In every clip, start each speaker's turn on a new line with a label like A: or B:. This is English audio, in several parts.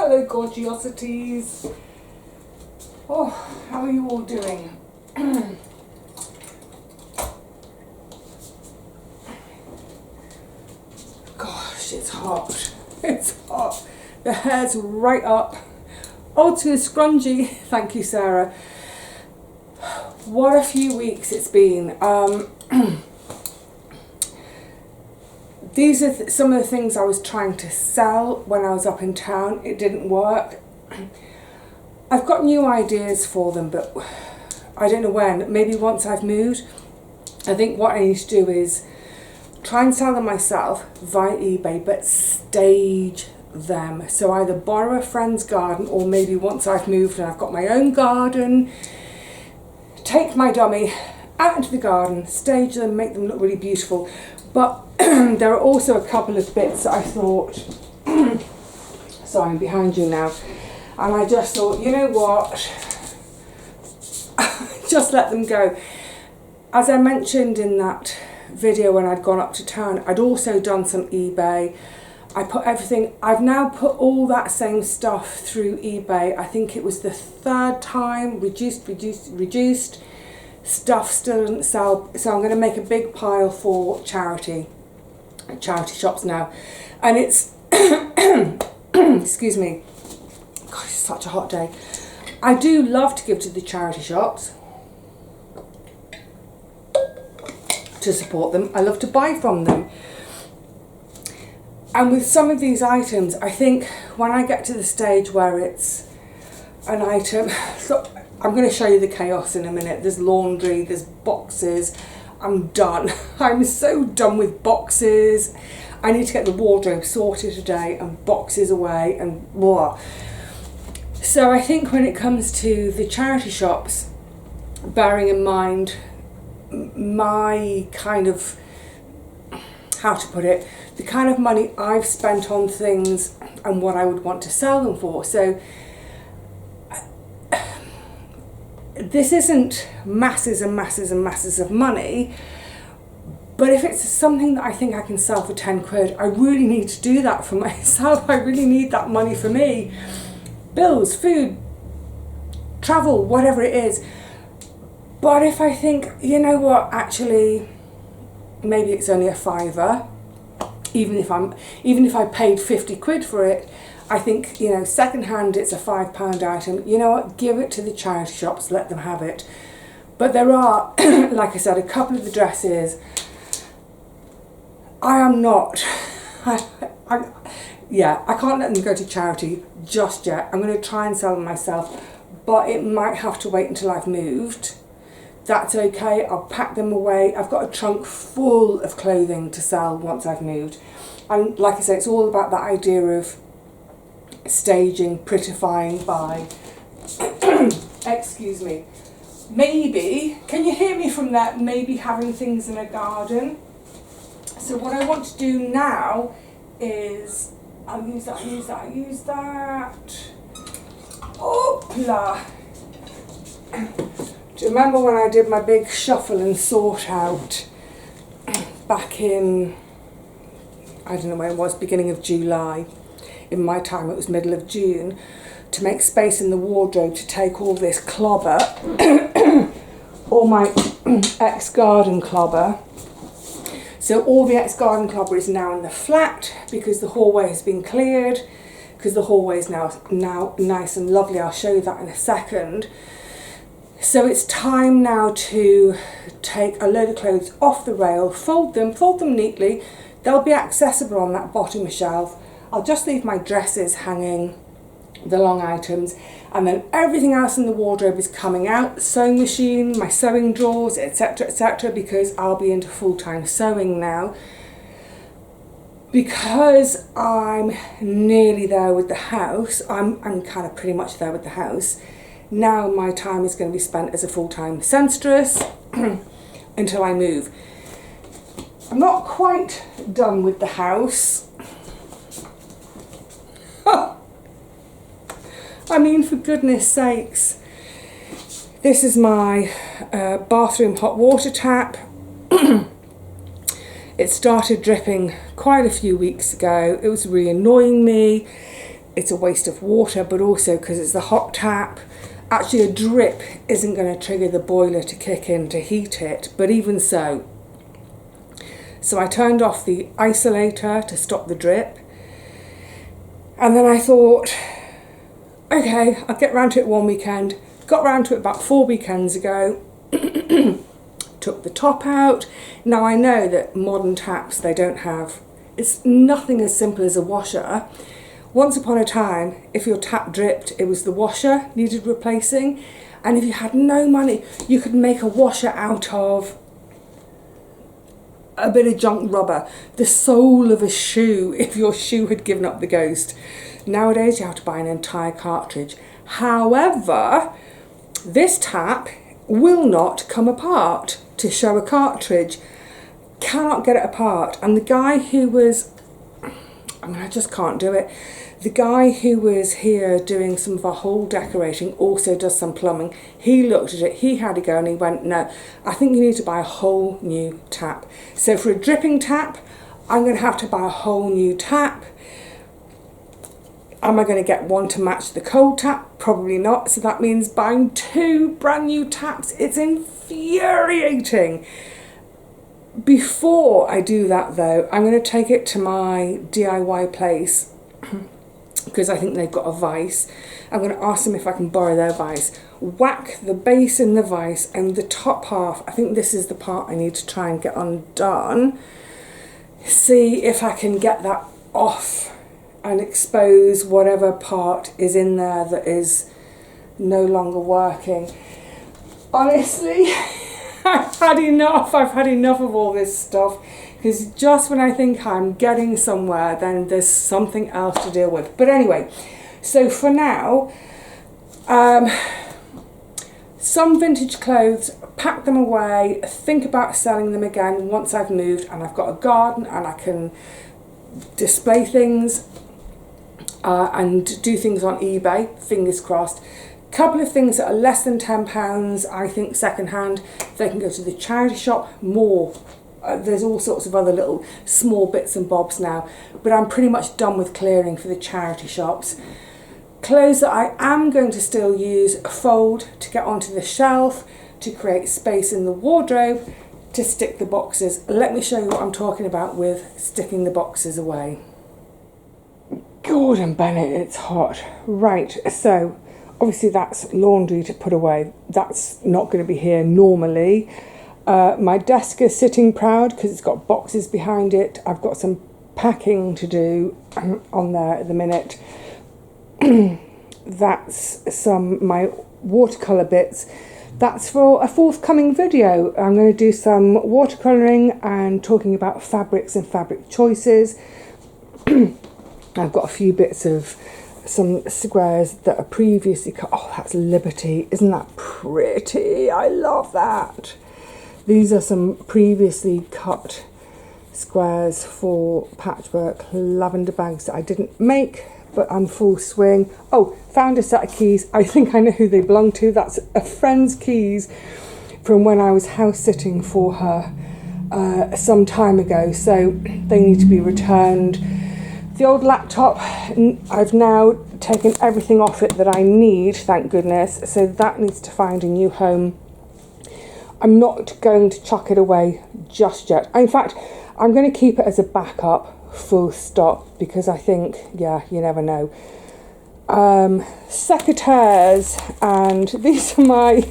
A: Hello gorgeosities. Oh, how are you all doing? Gosh, it's hot. It's hot. The hair's right up. Oh, to a scrunchie. Thank you, Sarah. What a few weeks it's been. These are some of the things I was trying to sell when I was up in town. It didn't work. I've got new ideas for them, but I don't know when. Maybe once I've moved. I think what I need to do is try and sell them myself via eBay, but stage them. So either borrow a friend's garden, or maybe once I've moved and I've got my own garden, take my dummy out into the garden, stage them, make them look really beautiful. But there are also a couple of bits that I thought, sorry, I'm behind you now, and I just thought, you know what, just let them go. As I mentioned in that video when I'd gone up to town, I'd also done some eBay. I put everything, I've now put all that same stuff through eBay. I think it was the third time, reduced. Stuff still doesn't sell, so I'm going to make a big pile for charity shops now. And it's excuse me, gosh, it's such a hot day. I do love to give to the charity shops to support them. I love to buy from them. And with some of these items, I think when I get to the stage where it's an item, so I'm going to show you the chaos in a minute. There's laundry, there's boxes. I'm done. I'm so done with boxes. I need to get the wardrobe sorted today and boxes away and blah. So I think when it comes to the charity shops, bearing in mind my kind of, how to put it, the kind of money I've spent on things and what I would want to sell them for. So this isn't masses and masses and masses of money, but if it's something that I think I can sell for 10 quid, I really need to do that for myself. I really need that money for me. Bills, food, travel, whatever it is. But if I think, you know what, actually, maybe it's only a fiver, even if I paid 50 quid for it, I think, you know, second-hand, it's a £5 item. You know what, give it to the charity shops, let them have it. But there are, like I said, a couple of the dresses, I am not, yeah, I can't let them go to charity just yet. I'm going to try and sell them myself, but it might have to wait until I've moved. That's okay, I'll pack them away. I've got a trunk full of clothing to sell once I've moved. And like I say, it's all about that idea of staging, prettifying by, excuse me, maybe, can you hear me from there, maybe having things in a garden. So what I want to do now is, I'll use that. Hoopla. Do you remember when I did my big shuffle and sort out back in, I don't know when it was, beginning of July? In my time it was middle of June, to make space in the wardrobe to take all this clobber, all my ex-garden clobber. So all the ex-garden clobber is now in the flat because the hallway has been cleared, because the hallway is now nice and lovely. I'll show you that in a second. So it's time now to take a load of clothes off the rail, fold them neatly. They'll be accessible on that bottom shelf. I'll just leave my dresses hanging, the long items, and then everything else in the wardrobe is coming out. The sewing machine, my sewing drawers, etc., because I'll be into full-time sewing now. Because I'm nearly there with the house, I'm kind of pretty much there with the house. Now my time is going to be spent as a full-time seamstress until I move. I'm not quite done with the house. I mean, for goodness sakes, this is my bathroom hot water tap. It started dripping quite a few weeks ago. It was really annoying me. it's a waste of water, but also because it's the hot tap. Actually, a drip isn't going to trigger the boiler to kick in to heat it, but even so. So I turned off the isolator to stop the drip. And then I thought, okay, I'll get round to it one weekend. Got round to it about 4 weekends ago. Took the top out. Now I know that modern taps, they don't have, it's nothing as simple as a washer. Once upon a time, if your tap dripped, it was the washer needed replacing. And if you had no money, you could make a washer out of a bit of junk rubber, the sole of a shoe, if your shoe had given up the ghost. Nowadays, you have to buy an entire cartridge. However, this tap will not come apart to show a cartridge. Cannot get it apart. And the guy who was, I just can't do it. The guy who was here doing some of our hall decorating also does some plumbing. He looked at it, he had a go, and he went, no, I think you need to buy a whole new tap. So for a dripping tap, I'm going to have to buy a whole new tap. Am I going to get one to match the cold tap? Probably not. So that means buying 2 brand new taps. It's infuriating. Before I do that though, I'm going to take it to my DIY place because I think they've got a vise. I'm going to ask them if I can borrow their vise. Whack the base in the vise, and the top half, I think this is the part I need to try and get undone. See if I can get that off and expose whatever part is in there that is no longer working. Honestly, I've had enough of all this stuff, because just when I think I'm getting somewhere, then there's something else to deal with. But anyway, so for now, some vintage clothes, pack them away, think about selling them again once I've moved and I've got a garden and I can display things and do things on eBay, fingers crossed. Couple of things that are less than £10, I think secondhand, they can go to the charity shop. More, there's all sorts of other little small bits and bobs now, but I'm pretty much done with clearing for the charity shops. Clothes that I am going to still use, fold to get onto the shelf, to create space in the wardrobe, to stick the boxes. Let me show you what I'm talking about with sticking the boxes away. Gordon Bennett, it's hot. Right, so obviously that's laundry to put away. That's not going to be here normally. My desk is sitting proud because it's got boxes behind it. I've got some packing to do on there at the minute. That's my watercolour bits. That's for a forthcoming video. I'm going to do some watercolouring and talking about fabrics and fabric choices. I've got a few bits of some squares that are previously cut. Oh, that's Liberty. Isn't that pretty? I love that. These are some previously cut squares for patchwork lavender bags that I didn't make, but I'm full swing. Oh, found a set of keys. I think I know who they belong to. That's a friend's keys from when I was house sitting for her some time ago. So they need to be returned. The old laptop, I've now taken everything off it that I need, thank goodness. So that needs to find a new home. I'm not going to chuck it away just yet. In fact, I'm going to keep it as a backup, full stop, because I think, yeah, you never know. Secateurs, and these are my,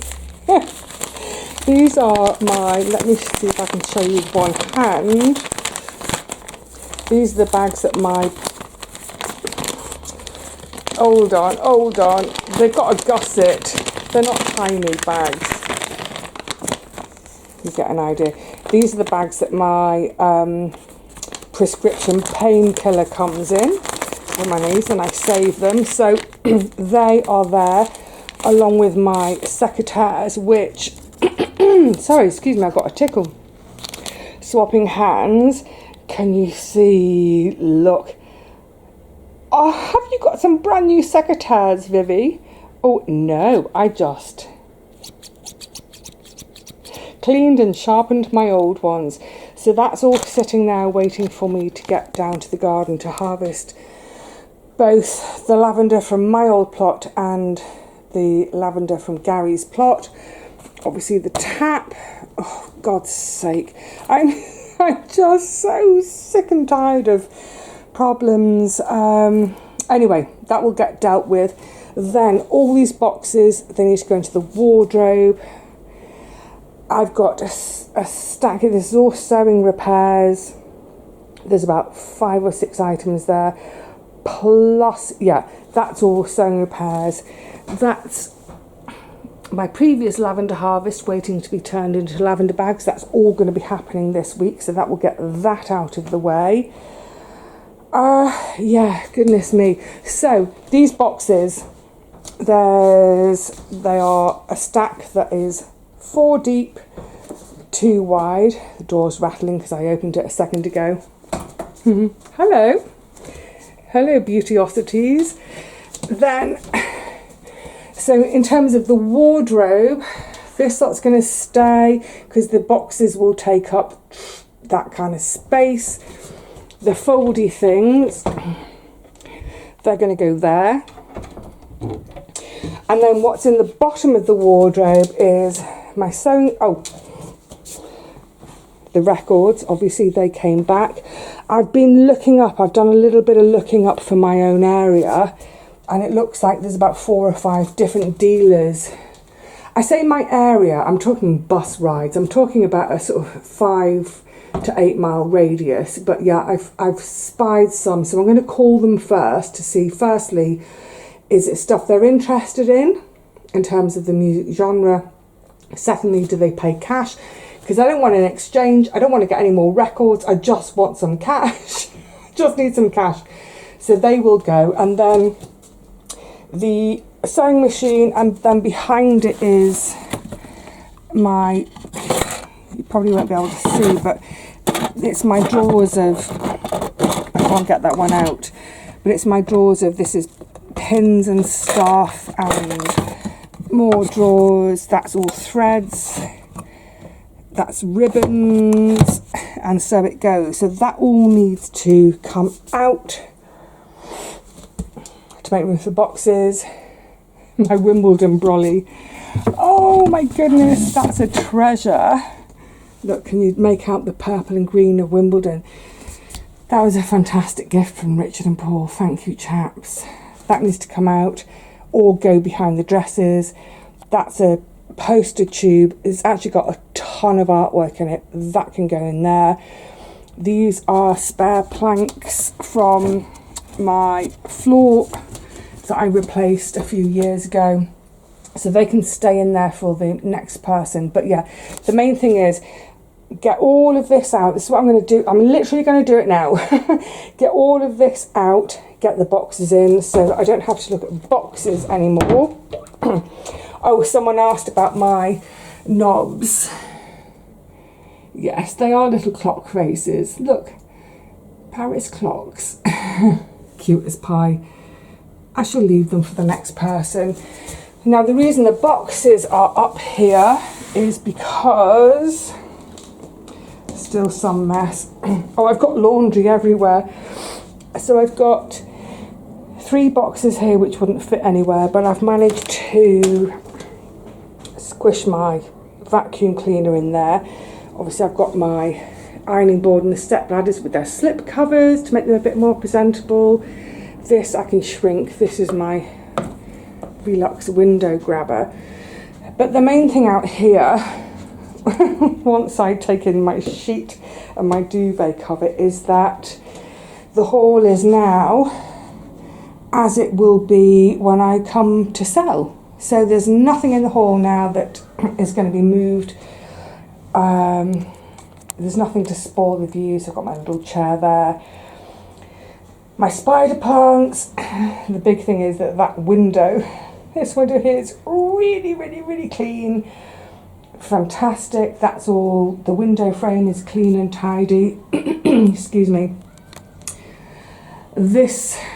A: let me see if I can show you one hand. These are the bags that hold on, they've got a gusset. They're not tiny bags. You get an idea. These are the bags that my prescription painkiller comes in on my knees, and I save them. So they are there along with my secateurs, which, sorry, excuse me, I've got a tickle. Swapping hands. Can you see? Look. Oh, have you got some brand new secateurs, Vivi? Oh, no, I just cleaned and sharpened my old ones. So that's all sitting there waiting for me to get down to the garden to harvest both the lavender from my old plot and the lavender from Gary's plot. Obviously the tap, oh God's sake, I'm just so sick and tired of problems. Anyway, that will get dealt with. Then all these boxes, they need to go into the wardrobe. I've got a stack of this, is all sewing repairs. There's about 5 or 6 items there. Plus, yeah, that's all sewing repairs. That's my previous lavender harvest waiting to be turned into lavender bags. That's all going to be happening this week, so that will get that out of the way. Yeah, goodness me. So these boxes, they are a stack that is 4 deep, 2 wide. The door's rattling because I opened it a second ago. Hello beautyosities. Then, so in terms of the wardrobe, this lot's going to stay because the boxes will take up that kind of space. The foldy things, they're going to go there. And then what's in the bottom of the wardrobe is my sewing, the records, obviously they came back. I've been looking up, I've done a little bit of looking up for my own area, and it looks like there's about 4 or 5 different dealers. I say my area, I'm talking bus rides, I'm talking about a sort of 5 to 8 mile radius, but yeah, I've spied some, so I'm going to call them first to see, firstly, is it stuff they're interested in terms of the music genre? Secondly, do they pay cash? Because I don't want an exchange, I don't want to get any more records, I just want some cash. Just need some cash. So they will go, and then the sewing machine, and then behind it is my, you probably won't be able to see, but it's my drawers of, I can't get that one out, but it's my drawers of, this is pins and stuff, and more drawers, that's all threads, that's ribbons, and so it goes. So that all needs to come out to make room for boxes. My Wimbledon brolly, oh my goodness, that's a treasure. Look, can you make out the purple and green of Wimbledon? That was a fantastic gift from Richard and Paul, thank you chaps. That needs to come out or go behind the dresses. That's a poster tube. It's actually got a ton of artwork in it. That can go in there. These are spare planks from my floor that I replaced a few years ago. So they can stay in there for the next person. But yeah, the main thing is get all of this out. This is what I'm going to do. I'm literally going to do it now. Get all of this out. Get the boxes in so that I don't have to look at boxes anymore. Oh, someone asked about my knobs. Yes, they are little clock faces. Look, Paris clocks. Cute as pie. I shall leave them for the next person. Now, the reason the boxes are up here is because still some mess. Oh, I've got laundry everywhere. So I've got 3 boxes here which wouldn't fit anywhere, but I've managed to squish my vacuum cleaner in there. Obviously I've got my ironing board and the step ladders with their slip covers to make them a bit more presentable. This I can shrink. This is my Velux window grabber. But the main thing out here, once I take in my sheet and my duvet cover, is that the hall is now as it will be when I come to sell. So there's nothing in the hall now that is going to be moved. There's nothing to spoil the views. I've got my little chair there. My spider plants. The big thing is that window, this window here is really, really, really clean. Fantastic. That's all. The window frame is clean and tidy. Excuse me. The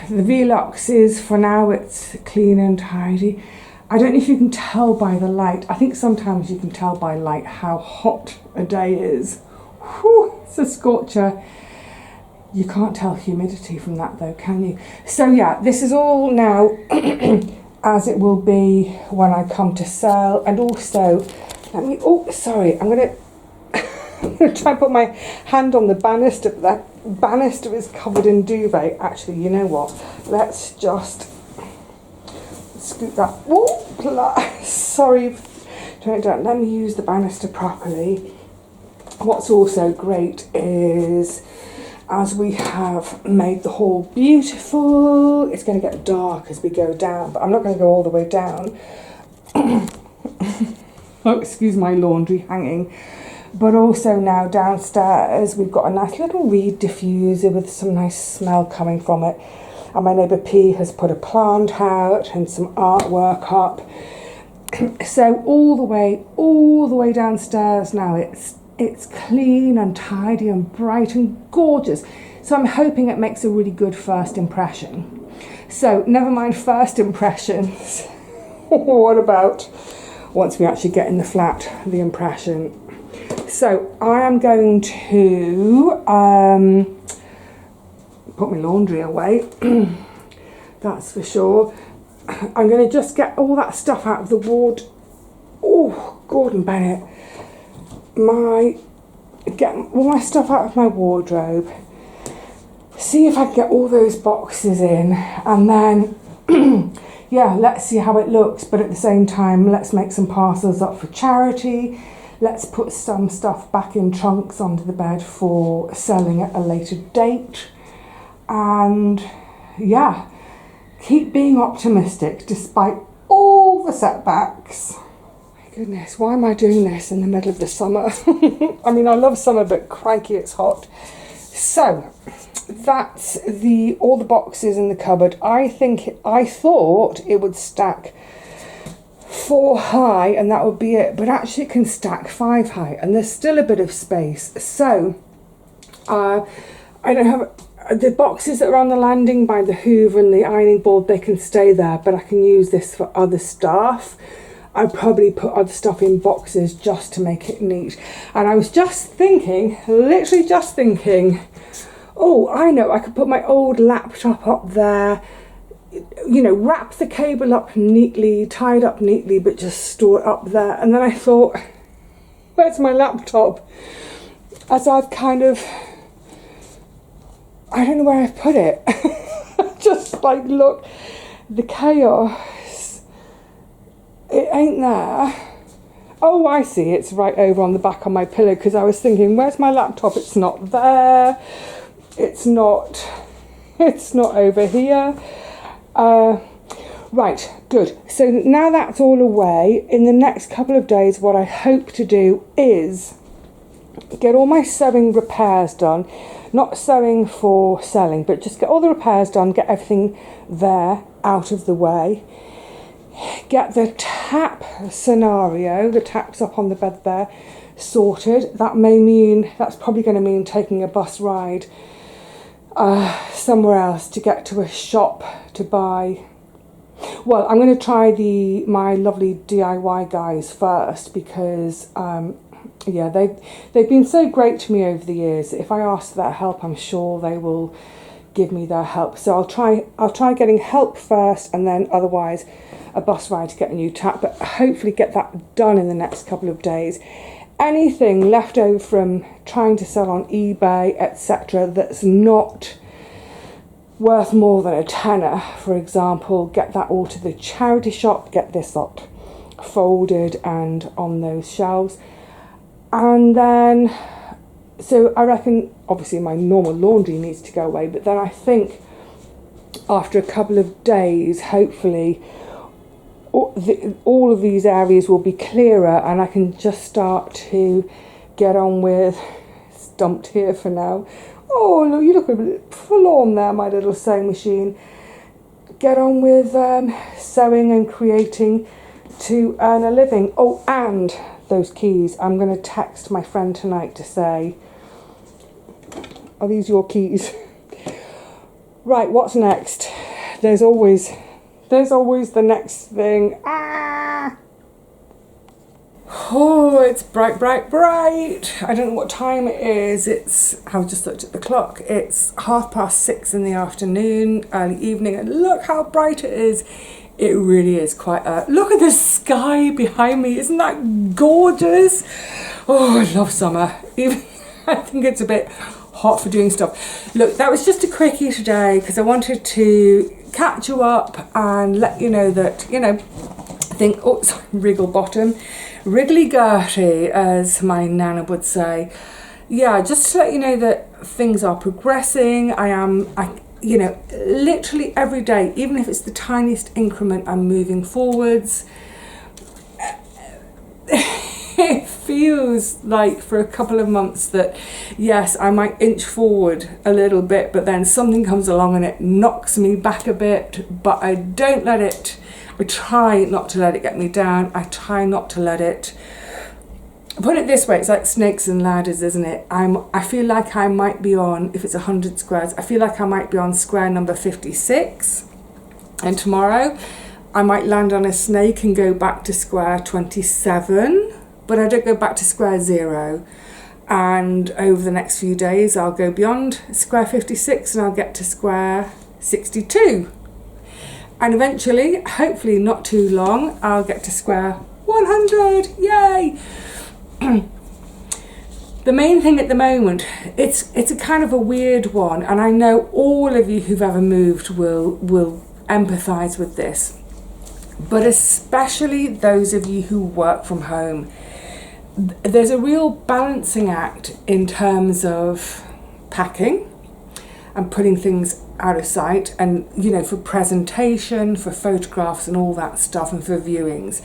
A: Velux is, for now, it's clean and tidy. I don't know if you can tell by the light. I think sometimes you can tell by light how hot a day is. Whew, it's a scorcher. You can't tell humidity from that though, can you? So yeah, this is all now as it will be when I come to sell. And also, let me, oh, sorry, I'm going to try and put my hand on the banister, but that banister is covered in duvet. Actually, you know what? Let's just scoot that. Oh, sorry. Don't let me use the banister properly. What's also great is, as we have made the hall beautiful, it's going to get dark as we go down, but I'm not going to go all the way down. Oh, excuse my laundry hanging. But also now downstairs we've got a nice little reed diffuser with some nice smell coming from it. And my neighbour P has put a plant out and some artwork up. So all the way downstairs now it's clean and tidy and bright and gorgeous. So I'm hoping it makes a really good first impression. So never mind first impressions. What about once we actually get in the flat, the impression? So I am going to put my laundry away. That's for sure. I'm going to just get all that stuff out of the ward. Oh, Gordon Bennett. Get all my stuff out of my wardrobe. See if I can get all those boxes in. And then, yeah, let's see how it looks. But at the same time, let's make some parcels up for charity. Let's put some stuff back in trunks under the bed for selling at a later date. And, yeah, keep being optimistic despite all the setbacks. My goodness, why am I doing this in the middle of the summer? I mean, I love summer, but crikey, it's hot. So that's all the boxes in the cupboard. I thought it would stack 4 high and that would be it, but actually it can stack 5 high and there's still a bit of space. So I don't have the boxes that are on the landing by the hoover and the ironing board, they can stay there, but I can use this for other stuff. I'd probably put other stuff in boxes just to make it neat. And I was just thinking, literally just thinking, oh, I know, I could put my old laptop up there, you know, wrap the cable up neatly, tie it up neatly, but just store it up there. And then I thought, where's my laptop? As I've kind of, I don't know where I've put it. Just like, look, the chaos. It ain't there. Oh, I see, it's right over on the back on my pillow, because I was thinking, where's my laptop? It's not there. It's not over here. Right, good. So now that's all away, in the next couple of days, what I hope to do is get all my sewing repairs done. Not sewing for selling, but just get all the repairs done, get everything there out of the way. Get the tap scenario, the taps up on the bed there, sorted. That's probably going to mean taking a bus ride somewhere else to get to a shop to buy. Well, I'm going to try my lovely DIY guys first, because yeah, they've been so great to me over the years. If I ask for their help, I'm sure they will give me their help. So I'll try getting help first, and then otherwise a bus ride to get a new tap, but hopefully get that done in the next couple of days. Anything left over from trying to sell on eBay, etc., that's not worth more than a tenner, for example, get that all to the charity shop, get this lot folded and on those shelves. And then, so I reckon, obviously my normal laundry needs to go away, but then I think after a couple of days, hopefully, all of these areas will be clearer and I can just start to get on with, stumped here for now. Oh, look, you look a bit forlorn there, my little sewing machine. Get on with sewing and creating to earn a living. Oh, and those keys. I'm going to text my friend tonight to say, are these your keys? Right, what's next? There's always the next thing. Oh, it's bright, bright, bright. I don't know what time it is. I've just looked at the clock. It's 6:30 in the afternoon, early evening, and look how bright it is. It really is quite look at the sky behind me. Isn't that gorgeous? Oh, I love summer. Even I think it's a bit hot for doing stuff. Look, that was just a quickie today because I wanted to catch you up and let you know that, wriggle bottom, wriggly gertie, as my nana would say. Yeah, just to let you know that things are progressing. Literally every day, even if it's the tiniest increment, I'm moving forwards. It feels like for a couple of months that, yes, I might inch forward a little bit, but then something comes along and it knocks me back a bit, but I don't let it, I try not to let it get me down. I try not to let it, put it this way, it's like snakes and ladders, isn't it? I feel like I might be on, if it's 100 squares, I feel like I might be on square number 56, and tomorrow I might land on a snake and go back to square 27, but I don't go back to square 0. And over the next few days I'll go beyond square 56 and I'll get to square 62. And eventually, hopefully not too long, I'll get to square 100. Yay! The main thing at the moment, it's a kind of a weird one, and I know all of you who've ever moved will empathise with this, but especially those of you who work from home. There's a real balancing act in terms of packing and putting things out of sight, and for presentation, for photographs and all that stuff, and for viewings.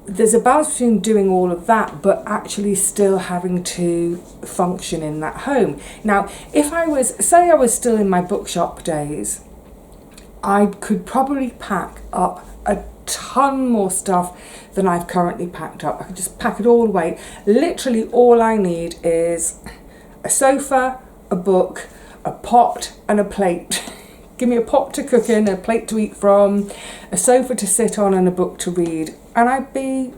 A: There's a balance between doing all of that but actually still having to function in that home. Now, if I was still in my bookshop days, I could probably pack up a ton more stuff than I've currently packed up. I could just pack it all away. Literally all I need is a sofa, a book, a pot and a plate. Give me a pot to cook in, a plate to eat from, a sofa to sit on and a book to read, and I'd be,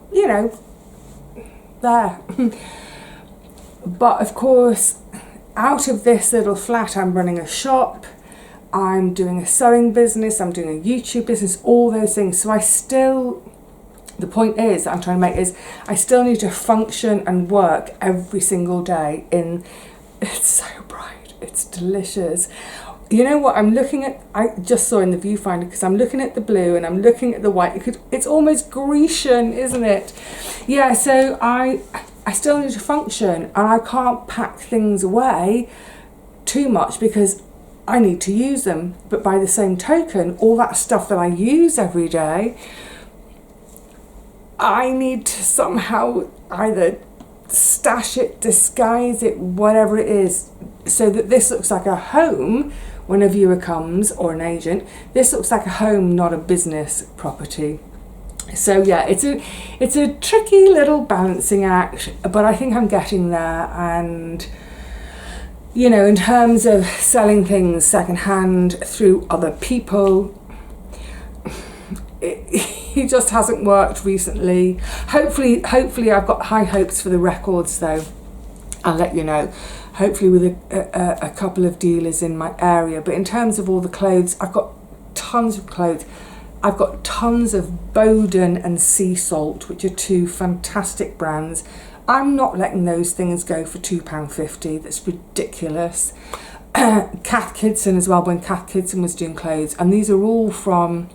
A: there. But of course, out of this little flat, I'm running a shop, I'm doing a sewing business, I'm doing a YouTube business, all those things. So the point is that I'm trying to make is I still need to function and work every single day it's so bright, it's delicious. You know what I'm looking at? I just saw in the viewfinder, because I'm looking at the blue and I'm looking at the white. It's almost Grecian, isn't it? Yeah, so I still need to function, and I can't pack things away too much because I need to use them. But by the same token, all that stuff that I use every day, I need to somehow either stash it, disguise it, whatever it is, so that this looks like a home when a viewer comes, or an agent. This looks like a home, not a business property. So yeah, it's a tricky little balancing act, but I think I'm getting there. And in terms of selling things secondhand through other people, it just hasn't worked recently. Hopefully I've got high hopes for the records though. I'll let you know. Hopefully with a couple of dealers in my area. But in terms of all the clothes, I've got tons of clothes. I've got tons of Bowden and Sea Salt, which are two fantastic brands. I'm not letting those things go for £2.50. That's ridiculous. Kath Kidson as well, when Kath Kidson was doing clothes. And these are all from,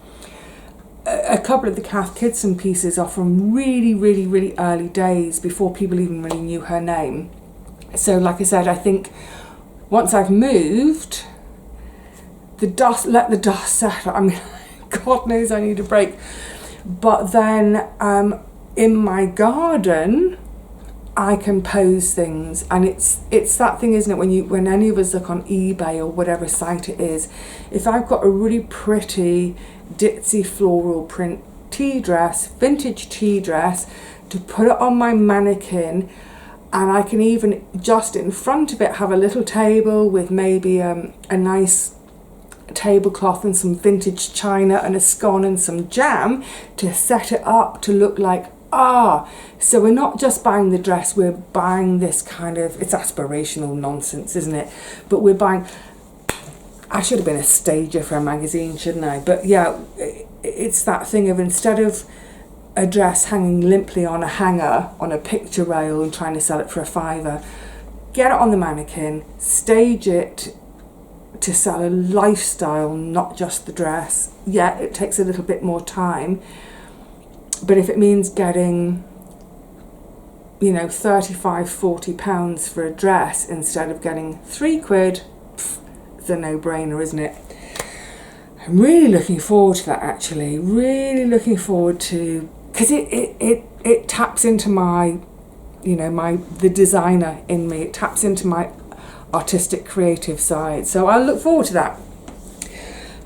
A: a couple of the Kath Kidson pieces are from really, really, really early days, before people even really knew her name. So like I said, I think once I've moved, let the dust settle. I mean, God knows I need a break. But then in my garden, I can pose things, and it's that thing, isn't it, when any of us look on eBay or whatever site it is, if I've got a really pretty ditzy floral print tea dress, vintage tea dress, to put it on my mannequin, and I can even just in front of it have a little table with maybe a nice tablecloth and some vintage china and a scone and some jam to set it up to look like, So we're not just buying the dress, we're buying this kind of, it's aspirational nonsense, isn't it? But we're buying, I should have been a stager for a magazine, shouldn't I? But yeah, it's that thing of, instead of a dress hanging limply on a hanger on a picture rail and trying to sell it for a fiver, get it on the mannequin, stage it to sell a lifestyle, not just the dress. Yeah, it takes a little bit more time, but if it means getting, you know, 35, 40 pounds for a dress instead of getting £3, it's a no-brainer, isn't it? I'm really looking forward to that, actually. Really looking forward to, because it taps into my, you know, the designer in me. It taps into my artistic, creative side. So I look forward to that.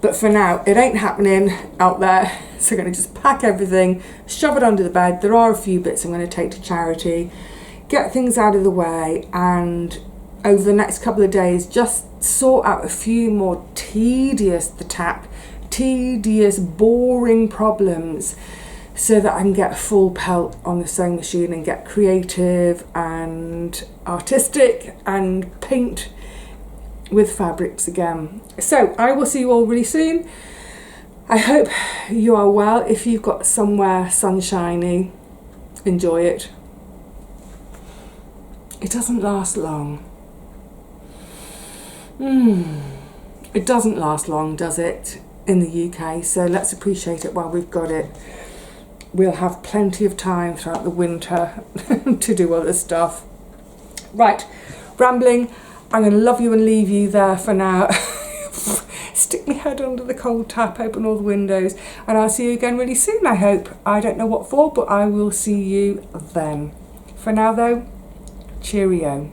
A: But for now, it ain't happening out there. So I'm going to just pack everything, shove it under the bed. There are a few bits I'm going to take to charity, get things out of the way, and over the next couple of days, just sort out a few more tedious, boring problems, so that I can get a full pelt on the sewing machine and get creative and artistic and paint with fabrics again. So I will see you all really soon. I hope you are well. If you've got somewhere sunshiny, enjoy it. It doesn't last long. It doesn't last long, does it, in the UK? So let's appreciate it while we've got it. We'll have plenty of time throughout the winter to do other stuff. Right, rambling. I'm going to love you and leave you there for now. Stick my head under the cold tap, open all the windows, and I'll see you again really soon, I hope. I don't know what for, but I will see you then. For now though, cheerio.